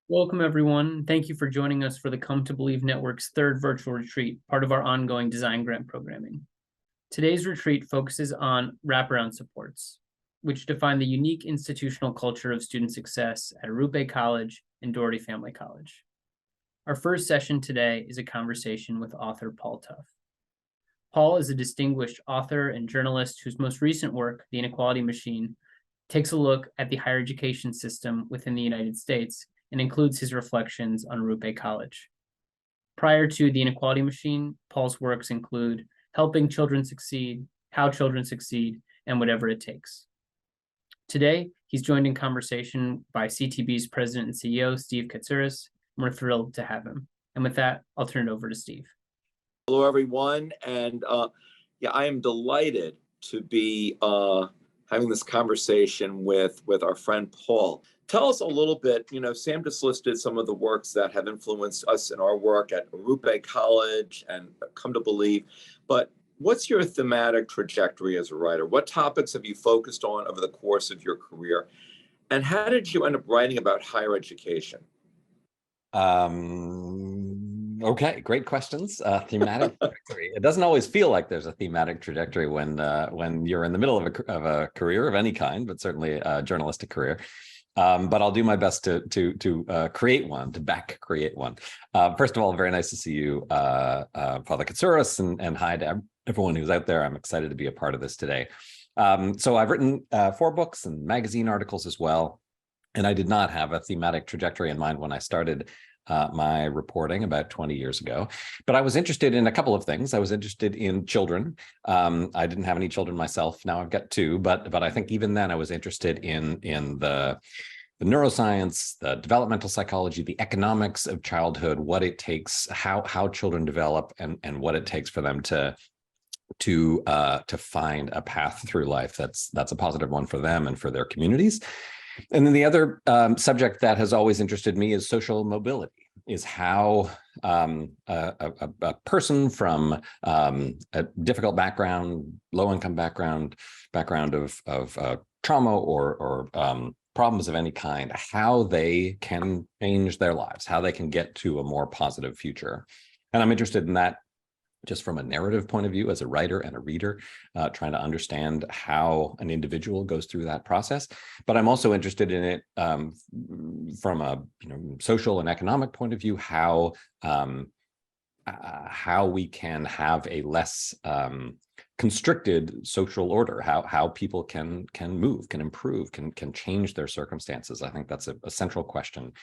Welcome, everyone. Thank you for joining us for the Come to Believe Network's third virtual retreat, part of our ongoing design grant programming. Today's retreat focuses on wraparound supports, which define the unique institutional culture of student success at Arrupe College and Doherty Family College. Our first session today is a conversation with author Paul Tough. Paul is a distinguished author and journalist whose most recent work, The Inequality Machine, takes a look at the higher education system within the United States and includes his reflections on Arrupe College. Prior to The Inequality Machine, Paul's works include Helping Children Succeed, How Children Succeed, and Whatever It Takes. Today, he's joined in conversation by CTB's president and CEO, Steve Katsouris, and we're thrilled to have him. And with that, I'll turn it over to Steve. Hello, everyone. And I am delighted to be having this conversation with our friend Paul. Tell us a little bit, Sam just listed some of the works that have influenced us in our work at Arrupe College and Come to Believe, but what's your thematic trajectory as a writer? What topics have you focused on over the course of your career? And how did you end up writing about higher education? Okay, great questions. Thematic trajectory. It doesn't always feel like there's a thematic trajectory when you're in the middle of a career of any kind, but certainly a journalistic career. But I'll do my best to create one, to create one. First of all, very nice to see you, Father Katsouris, and hi to everyone who's out there. I'm excited to be a part of this today. So I've written 4 books and magazine articles as well. And I did not have a thematic trajectory in mind when I started my reporting about 20 years ago. But I was interested in a couple of things. I was interested in children. I didn't have any children myself. Now I've got 2, but I think even then I was interested in the neuroscience, the developmental psychology, the economics of childhood, what it takes, how children develop, and what it takes for them to find a path through life that's a positive one for them and for their communities. And then the other subject that has always interested me is social mobility, is how a person from a difficult background, low-income background of trauma or problems of any kind, how they can change their lives, how they can get to a more positive future. And I'm interested in that just from a narrative point of view as a writer and a reader, trying to understand how an individual goes through that process. But I'm also interested in it from a social and economic point of view, how we can have a less constricted social order, how people can move, can improve, can change their circumstances. I think that's a central question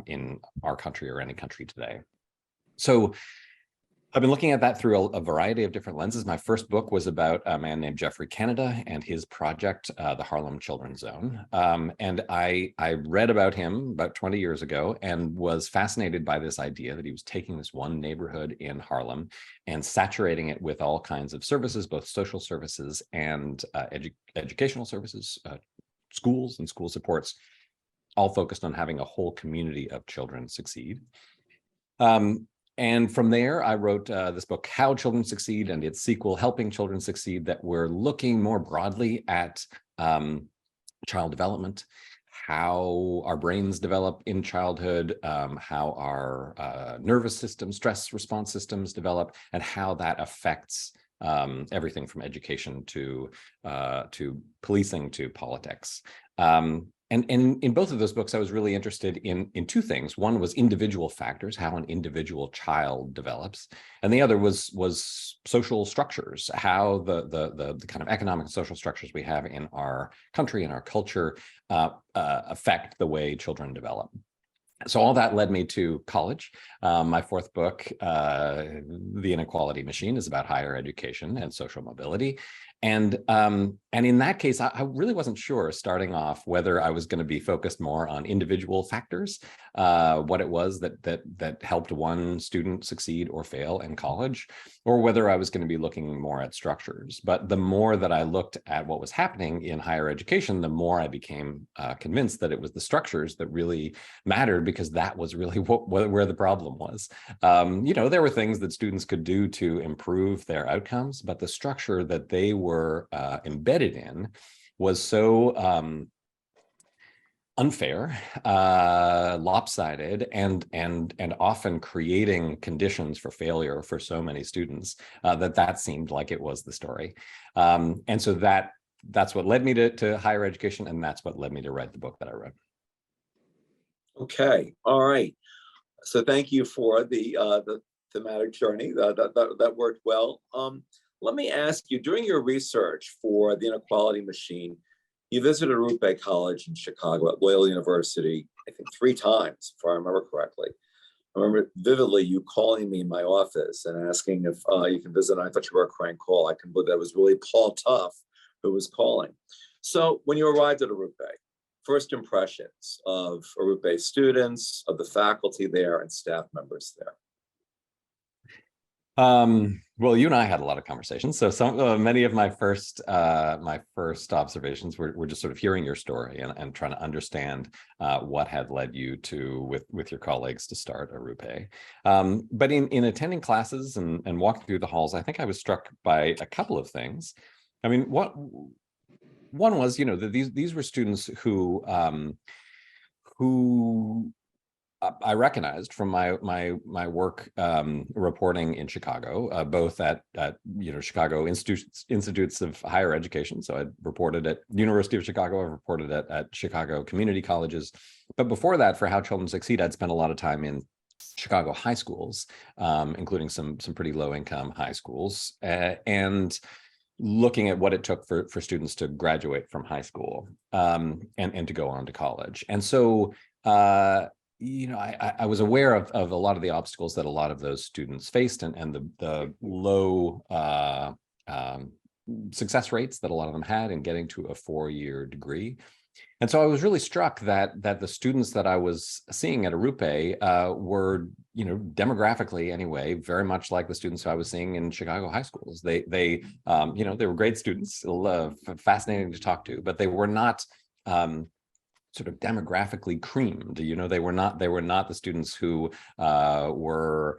in our country or any country today. So I've been looking at that through a variety of different lenses. My first book was about a man named Geoffrey Canada and his project, the Harlem Children's Zone. And I read about him about 20 years ago and was fascinated by this idea that he was taking this one neighborhood in Harlem and saturating it with all kinds of services, both social services and educational services, schools and school supports, all focused on having a whole community of children succeed. And from there, I wrote this book, How Children Succeed, and its sequel, Helping Children Succeed, that were looking more broadly at child development, how our brains develop in childhood, how our nervous system, stress response systems develop, and how that affects everything from education to policing to politics. And in both of those books, I was really interested in 2 things. One was individual factors, how an individual child develops, and the other was social structures, how the kind of economic and social structures we have in our country and our culture affect the way children develop. So all that led me to college. My 4th book, The Inequality Machine, is about higher education and social mobility. And in that case, I really wasn't sure starting off whether I was going to be focused more on individual factors, what it was that helped one student succeed or fail in college, or whether I was going to be looking more at structures. But the more that I looked at what was happening in higher education, the more I became convinced that it was the structures that really mattered, because that was really where the problem was. There were things that students could do to improve their outcomes, but the structure that they were embedded in was so unfair, lopsided, and often creating conditions for failure for so many students, that seemed like it was the story. And so that's what led me to higher education, and that's what led me to write the book that I wrote. Okay, all right. So thank you for the thematic journey. That worked well. Let me ask you, during your research for the Inequality Machine, you visited Arrupe College in Chicago at Loyola University, I think 3 times, if I remember correctly. I remember vividly you calling me in my office and asking if you can visit. I thought you were a crank call. I can believe that was really Paul Tuff who was calling. So when you arrived at Arrupe, first impressions of Arrupe students, of the faculty there, and staff members there? Well, you and I had a lot of conversations. So many of my first observations were just sort of hearing your story and trying to understand what had led you to with your colleagues to start Arrupe. But in attending classes and walking through the halls, I think I was struck by a couple of things. I mean, one was, that these were students who I recognized from my work reporting in Chicago, both at Chicago institutes of higher education. So I reported at University of Chicago, I reported at Chicago community colleges. But before that, for How Children Succeed, I'd spent a lot of time in Chicago high schools, including some pretty low income high schools, and looking at what it took for students to graduate from high school and to go on to college. And so I was aware of a lot of the obstacles that a lot of those students faced and the low success rates that a lot of them had in getting to a 4-year degree. And so I was really struck that the students that I was seeing at Arrupe were, demographically anyway, very much like the students I was seeing in Chicago high schools. They were great students, fascinating to talk to, but they were not sort of demographically creamed. They were not the students who were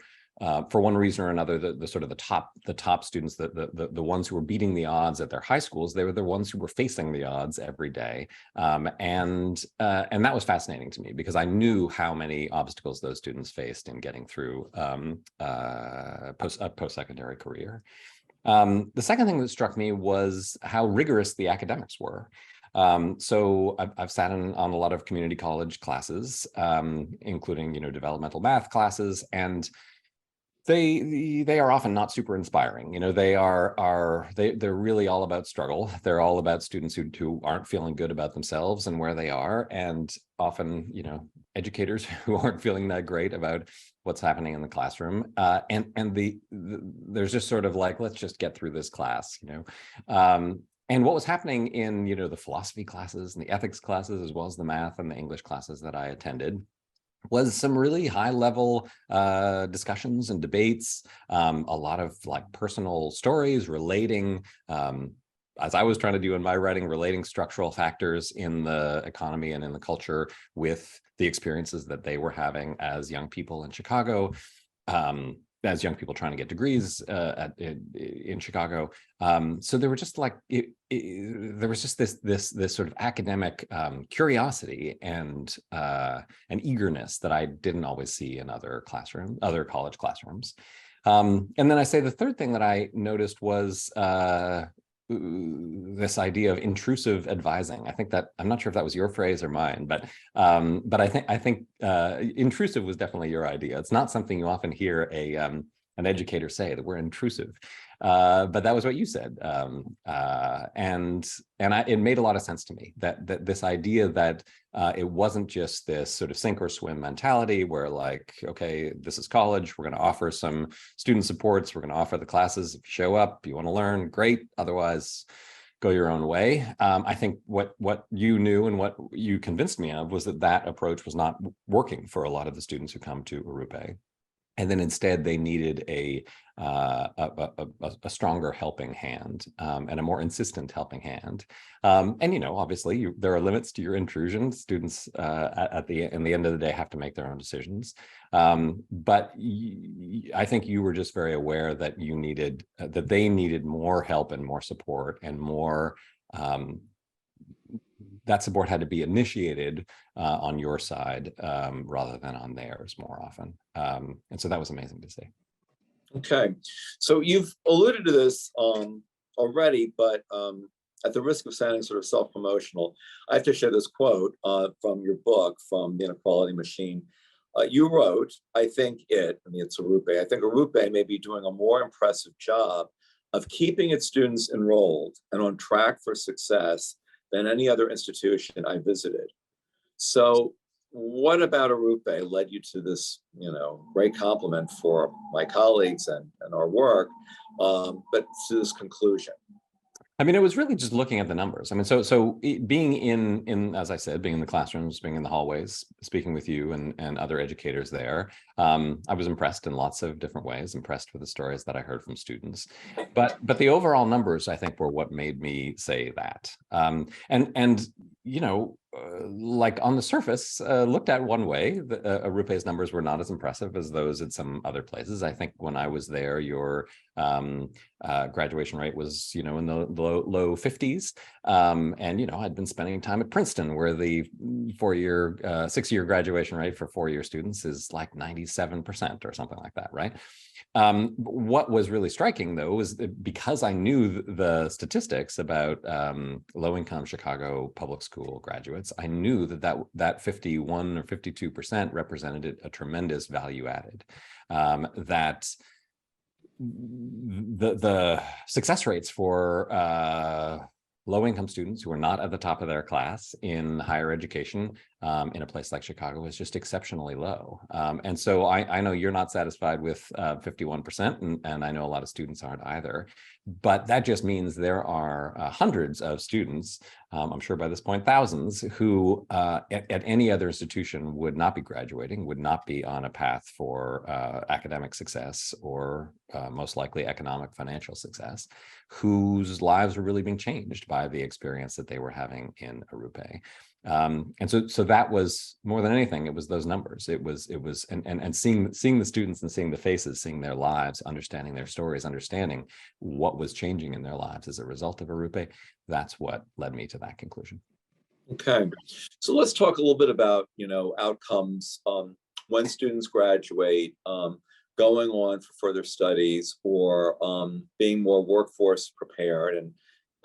for one reason or another, the top students, the ones who were beating the odds at their high schools. They were the ones who were facing the odds every day, and that was fascinating to me because I knew how many obstacles those students faced in getting through a post-secondary career. The second thing that struck me was how rigorous the academics were. So I've sat on a lot of community college classes, including developmental math classes, and they are often not super inspiring. They're really all about struggle. They're all about students who aren't feeling good about themselves and where they are, and often educators who aren't feeling that great about what's happening in the classroom. There's just sort of like, let's just get through this class, And what was happening in, the philosophy classes and the ethics classes, as well as the math and the English classes that I attended, was some really high level discussions and debates, a lot of personal stories relating, as I was trying to do in my writing, relating structural factors in the economy and in the culture with the experiences that they were having as young people in Chicago. As young people trying to get degrees in Chicago. So there were just there was just this sort of academic curiosity and an eagerness that I didn't always see in other college classrooms. And then I say the third thing that I noticed was this idea of intrusive advising. I think that, I'm not sure if that was your phrase or mine, but I think intrusive was definitely your idea. It's not something you often hear an educator say, that we're intrusive, but that was what you said, it made a lot of sense to me that this idea that it wasn't just this sort of sink or swim mentality where okay, this is college, we're going to offer some student supports, we're going to offer the classes. If you show up, you want to learn, great. Otherwise, go your own way. I think what you knew and what you convinced me of was that approach was not working for a lot of the students who come to Arrupe. And then instead, they needed a stronger helping hand and a more insistent helping hand. Obviously, there are limits to your intrusion. Students in the end of the day have to make their own decisions. But I think you were just very aware that they needed more help and more support and more that support had to be initiated on your side rather than on theirs more often. And so that was amazing to see. Okay, so you've alluded to this already, but at the risk of sounding sort of self-promotional, I have to share this quote from your book, From the Inequality Machine. You wrote, it's Arrupe, I think Arrupe may be doing a more impressive job of keeping its students enrolled and on track for success than any other institution I visited. So what about Arrupe led you to this, great compliment for my colleagues and our work, but to this conclusion? I mean, it was really just looking at the numbers. I mean, so being in, as I said, being in the classrooms, being in the hallways, speaking with you and other educators there, I was impressed in lots of different ways, impressed with the stories that I heard from students. But the overall numbers, I think, were what made me say that. Like on the surface, looked at one way, Arrupe's numbers were not as impressive as those at some other places. I think when I was there, your graduation rate was, in the low 50s. And, I'd been spending time at Princeton, where the 6-year graduation rate for 4-year students is like 97% or something like that, right? What was really striking, though, was that because I knew the statistics about low-income Chicago public school graduates, I knew that 51 or 52% represented a tremendous value added. That the success rates for low-income students who are not at the top of their class in higher education in a place like Chicago is just exceptionally low. And so I know you're not satisfied with 51%, and I know a lot of students aren't either. But that just means there are hundreds of students, I'm sure by this point, thousands, who at any other institution would not be graduating, would not be on a path for academic success or most likely economic financial success, whose lives were really being changed by the experience that they were having in Arrupe. And so that was more than anything, it was those numbers. It was and seeing the students and seeing the faces, seeing their lives, understanding their stories, understanding what was changing in their lives as a result of Arrupe. That's what led me to that conclusion. Okay, so let's talk a little bit about outcomes when students graduate, going on for further studies, or being more workforce prepared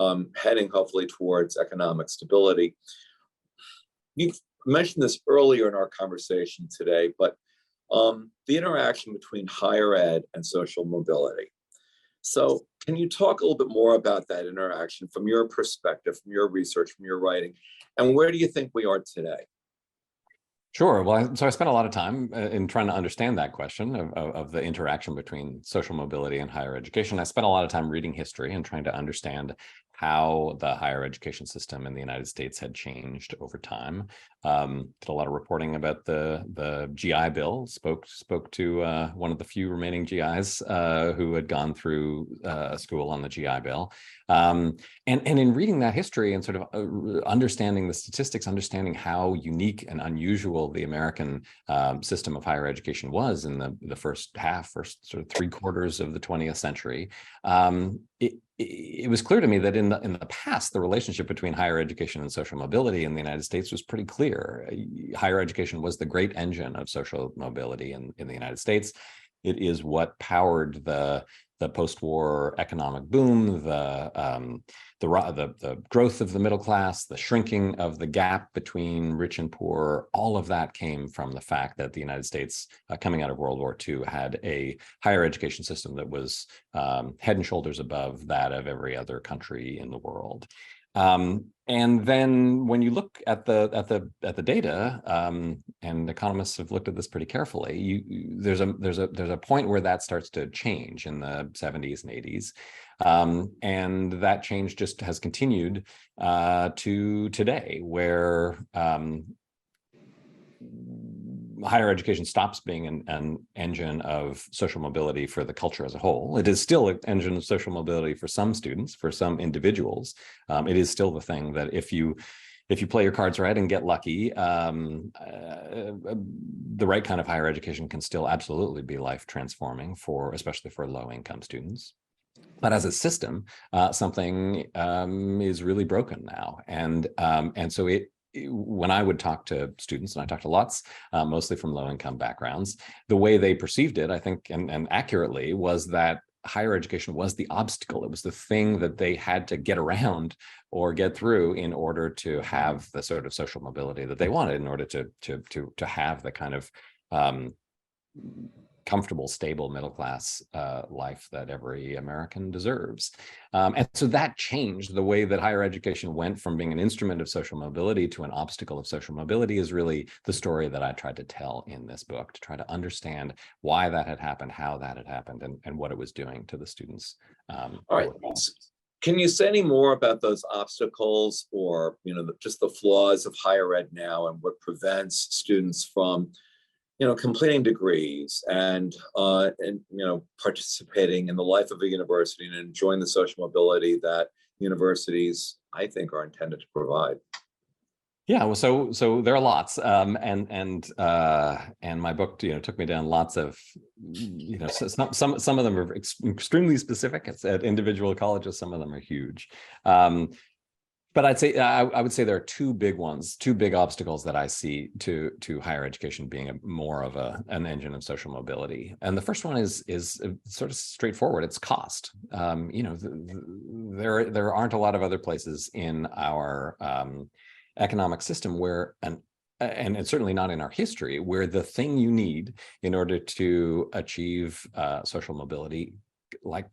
and heading hopefully towards economic stability. You mentioned this earlier in our conversation today, but the interaction between higher ed and social mobility. So can you talk a little bit more about that interaction from your perspective, from your research, from your writing, and where do you think we are today? Sure. Well, so I spent a lot of time in trying to understand that question of the interaction between social mobility and higher education. I spent a lot of time reading history and trying to understand how the higher education system in the United States had changed over time. Did a lot of reporting about the GI Bill, spoke to one of the few remaining GIs who had gone through school on the GI Bill. And in reading that history and sort of understanding the statistics, understanding how unique and unusual the American system of higher education was in the first sort of 3/4 of the 20th century, it was clear to me that in the past, the relationship between higher education and social mobility in the United States was pretty clear. Higher education was the great engine of social mobility in the United States. It is what powered the post-war economic boom, the growth of the middle class, the shrinking of the gap between rich and poor. All of that came from the fact that the United States, coming out of World War II, had a higher education system that was head and shoulders above that of every other country in the world. And then when you look at the data, and economists have looked at this pretty carefully, there's a point where that starts to change in the 70s and 80s. And that change just has continued to today, where higher education stops being an engine of social mobility for the culture as a whole. It is still an engine of social mobility for some students, for some individuals. It is still the thing that if you play your cards right and get lucky, the right kind of higher education can still absolutely be life transforming especially for low income students. But as a system, something is really broken now, and so when I would talk to students, and I talked to lots, mostly from low-income backgrounds, the way they perceived it, I think, and accurately, was that higher education was the obstacle. It was the thing that they had to get around or get through in order to have the sort of social mobility that they wanted, in order to have the kind of comfortable, stable middle-class life that every American deserves. And so that changed the way that higher education went from being an instrument of social mobility to an obstacle of social mobility, is really the story that I tried to tell in this book, to try to understand why that had happened, how that had happened, and what it was doing to the students. All right. Can you say any more about those obstacles, or just the flaws of higher ed now, and what prevents students from completing degrees and participating in the life of a university and enjoying the social mobility that universities, I think, are intended to provide? Yeah, well, so there are lots, and my book, took me down lots of, some of them are extremely specific. It's at individual colleges. Some of them are huge. But I'd say I would say there are two big obstacles that I see to higher education being more of an engine of social mobility. And the first one is sort of straightforward. It's cost. There aren't a lot of other places in our economic system where and certainly not in our history, where the thing you need in order to achieve social mobility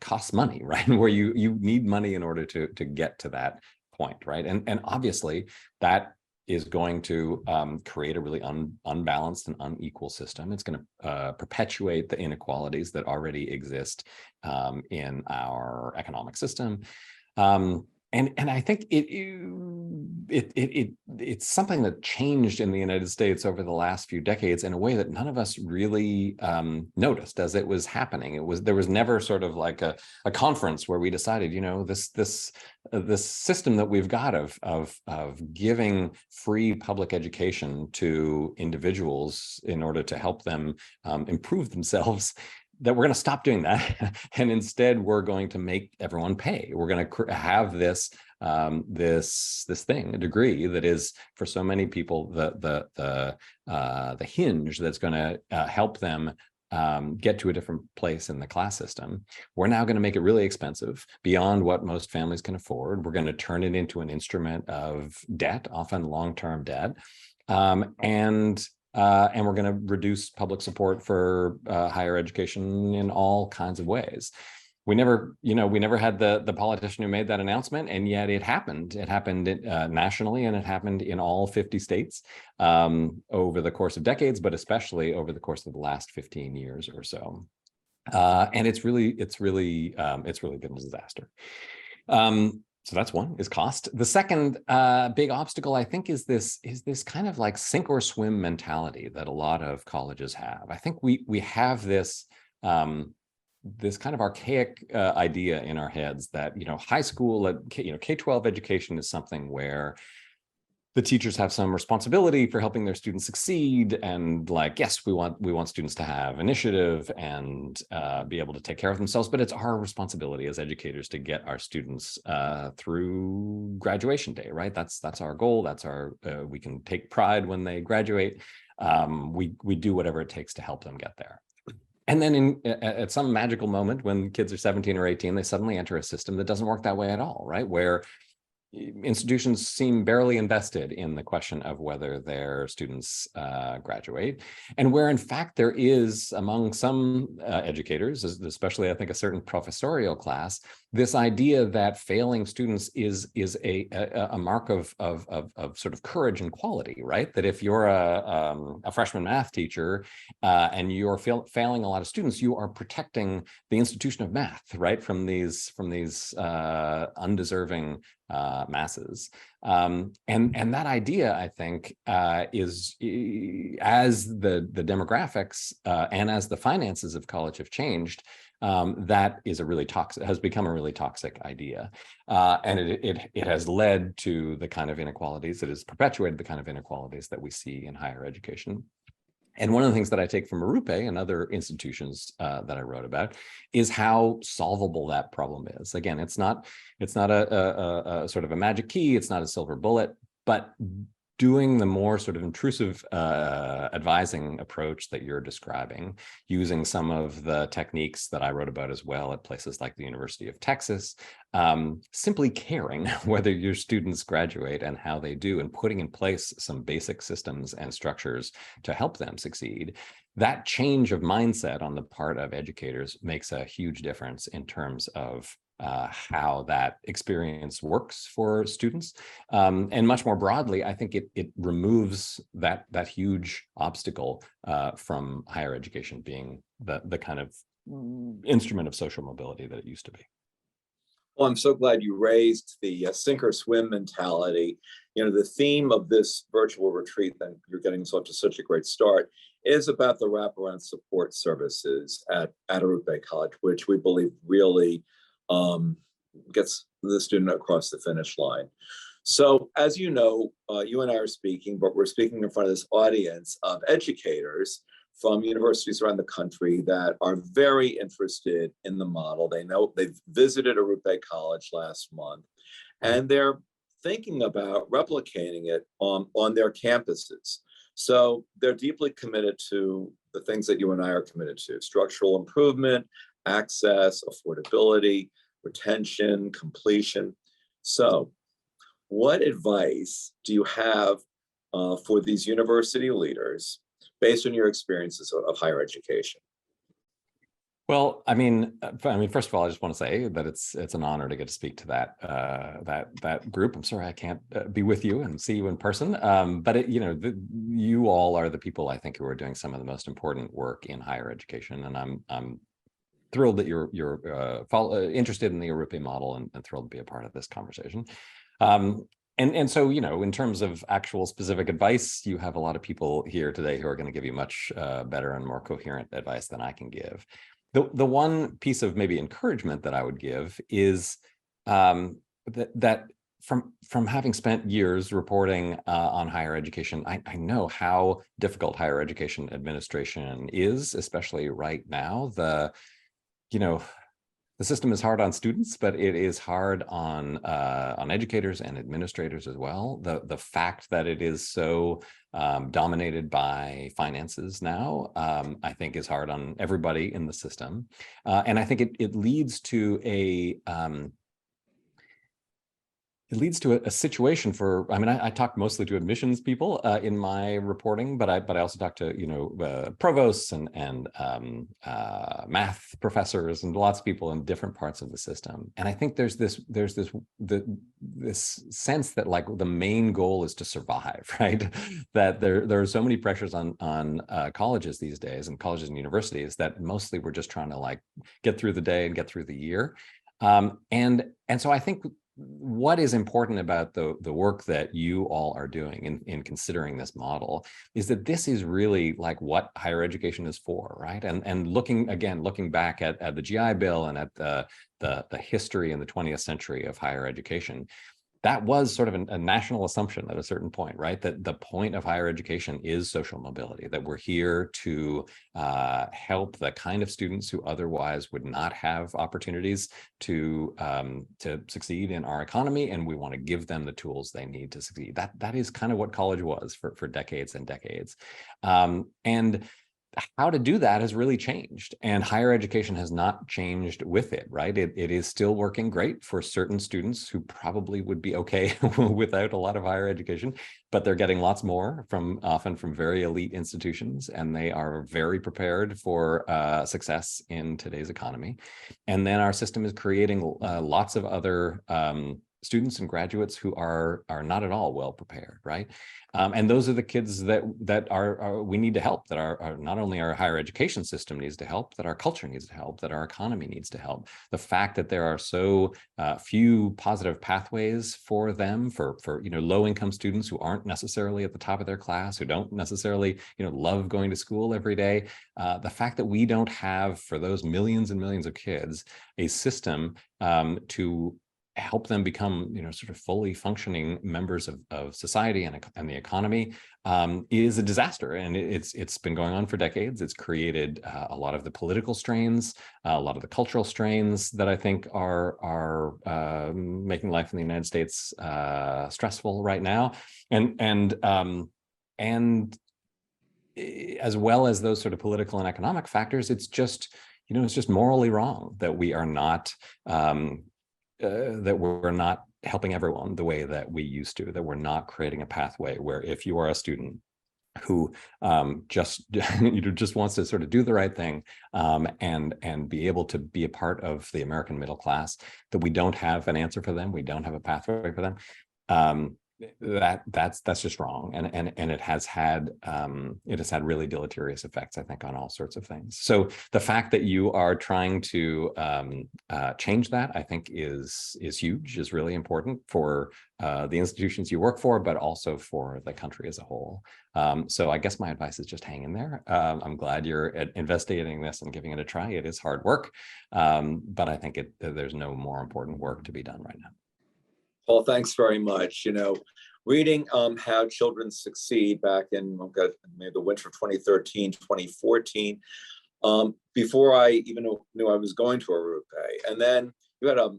costs money, right? Where you need money in order to get to that point, right? And obviously that is going to create a really unbalanced and unequal system. It's going to perpetuate the inequalities that already exist in our economic system. And I think it's something that changed in the United States over the last few decades in a way that none of us really noticed as it was happening. There was never sort of like a conference where we decided, this system that we've got of giving free public education to individuals in order to help them improve themselves, that we're going to stop doing that, and instead we're going to make everyone pay. We're going to have this thing, a degree that is for so many people the hinge that's going to help them get to a different place in the class system. We're now going to make it really expensive, beyond what most families can afford. We're going to turn it into an instrument of debt, often long-term debt, and we're going to reduce public support for higher education in all kinds of ways. We never had the politician who made that announcement, and yet it happened. It happened nationally, and it happened in all 50 states over the course of decades, but especially over the course of the last 15 years or so. And it's really been a disaster. So that's one, is cost. The second big obstacle, I think, is this kind of like sink or swim mentality that a lot of colleges have. I think we have this kind of archaic idea in our heads that high school, K-12 education is something where the teachers have some responsibility for helping their students succeed, and yes, we want students to have initiative and be able to take care of themselves, but it's our responsibility as educators to get our students through graduation day, right? That's our goal. That's our we can take pride when they graduate. We do whatever it takes to help them get there. And then at some magical moment, when kids are 17 or 18, they suddenly enter a system that doesn't work that way at all, right? Where institutions seem barely invested in the question of whether their students graduate, and where in fact there is, among some educators, especially I think a certain professorial class, this idea that failing students is a mark of sort of courage and quality, right? That if you're a freshman math teacher and you're failing a lot of students, you are protecting the institution of math, right, from these undeserving masses. And that idea, I think, is, as the demographics and as the finances of college have changed, that is has become a really toxic idea. And it has led to the kind of inequalities, it has perpetuated the kind of inequalities that we see in higher education. And one of the things that I take from Arrupe and other institutions that I wrote about is how solvable that problem is. Again, it's not a sort of a magic key. It's not a silver bullet, but doing the more sort of intrusive advising approach that you're describing, using some of the techniques that I wrote about as well at places like the University of Texas, simply caring whether your students graduate and how they do, and putting in place some basic systems and structures to help them succeed. That change of mindset on the part of educators makes a huge difference in terms of how that experience works for students. And much more broadly, I think it removes that huge obstacle from higher education being the kind of instrument of social mobility that it used to be. Well, I'm so glad you raised the sink or swim mentality. You know, the theme of this virtual retreat that you're getting off to such a great start is about the wraparound support services at Arrupe College, which we believe really gets the student across the finish line. So as you know, you and I are speaking, but we're speaking in front of this audience of educators from universities around the country that are very interested in the model. They know they've visited Arrupe College last month, and they're thinking about replicating it on their campuses. So they're deeply committed to the things that you and I are committed to: structural improvement, access, affordability, retention, completion. So what advice do you have for these university leaders based on your experiences of higher education? Well, I mean, first of all, I just want to say that it's an honor to get to speak to that group. I'm sorry I can't be with you and see you in person, but you all are the people I think who are doing some of the most important work in higher education, and I'm thrilled that you're interested in the Arrupe model and thrilled to be a part of this conversation. And so, in terms of actual specific advice, you have a lot of people here today who are going to give you much better and more coherent advice than I can give. The one piece of maybe encouragement that I would give is that from having spent years reporting on higher education, I know how difficult higher education administration is, especially right now. The system is hard on students, but it is hard on educators and administrators as well. The fact that it is so dominated by finances now, I think, is hard on everybody in the system, and I think it leads to a situation for, I talk mostly to admissions people in my reporting, but I also talk to, provosts and math professors and lots of people in different parts of the system. And I think there's this sense that like the main goal is to survive, right? That there are so many pressures on colleges these days, and colleges and universities, that mostly we're just trying to like get through the day and get through the year. And so I think what is important about the work that you all are doing in considering this model is that this is really like what higher education is for, right? And looking back at the GI Bill and at the history in the 20th century of higher education, that was sort of a national assumption at a certain point, right? That the point of higher education is social mobility, that we're here to help the kind of students who otherwise would not have opportunities to succeed in our economy, and we want to give them the tools they need to succeed. That is kind of what college was for decades and decades. And how to do that has really changed, and higher education has not changed with it, right? It is still working great for certain students who probably would be okay without a lot of higher education, but they're getting lots more often from very elite institutions, and they are very prepared for success in today's economy. And then our system is creating lots of other students and graduates who are not at all well prepared, right? And those are the kids that we need to help, that are not only our higher education system needs to help, that our culture needs to help, that our economy needs to help. The fact that there are so few positive pathways for them, for low-income students who aren't necessarily at the top of their class, who don't necessarily love going to school every day. The fact that we don't have, for those millions and millions of kids, a system to help them become, sort of fully functioning members of society and the economy, is a disaster. And it's been going on for decades. It's created a lot of the political strains, a lot of the cultural strains that I think are making life in the United States stressful right now. And as well as those sort of political and economic factors, it's just morally wrong that we are not helping everyone the way that we used to, that we're not creating a pathway where if you are a student who just wants to sort of do the right thing and be able to be a part of the American middle class, that we don't have an answer for them, we don't have a pathway for them. That's just wrong, and it has had really deleterious effects, I think, on all sorts of things. So the fact that you are trying to change that, I think, is huge, is really important for the institutions you work for, but also for the country as a whole. So I guess my advice is just hang in there. I'm glad you're investigating this and giving it a try. It is hard work, but I think there's no more important work to be done right now. Paul, thanks very much. Reading How Children Succeed back in maybe the winter of 2013, 2014, before I even knew I was going to Arrupe. And then you had a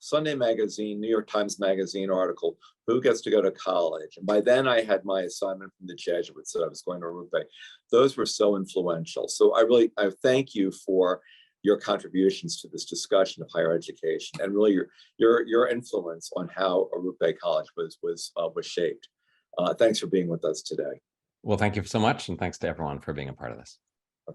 Sunday Magazine, New York Times Magazine article, Who Gets to Go to College? And by then I had my assignment from the Jesuits that I was going to Arrupe. Those were so influential. So I thank you for your contributions to this discussion of higher education, and really your influence on how Arrupe College was shaped. Thanks for being with us today. Well, thank you so much, and thanks to everyone for being a part of this.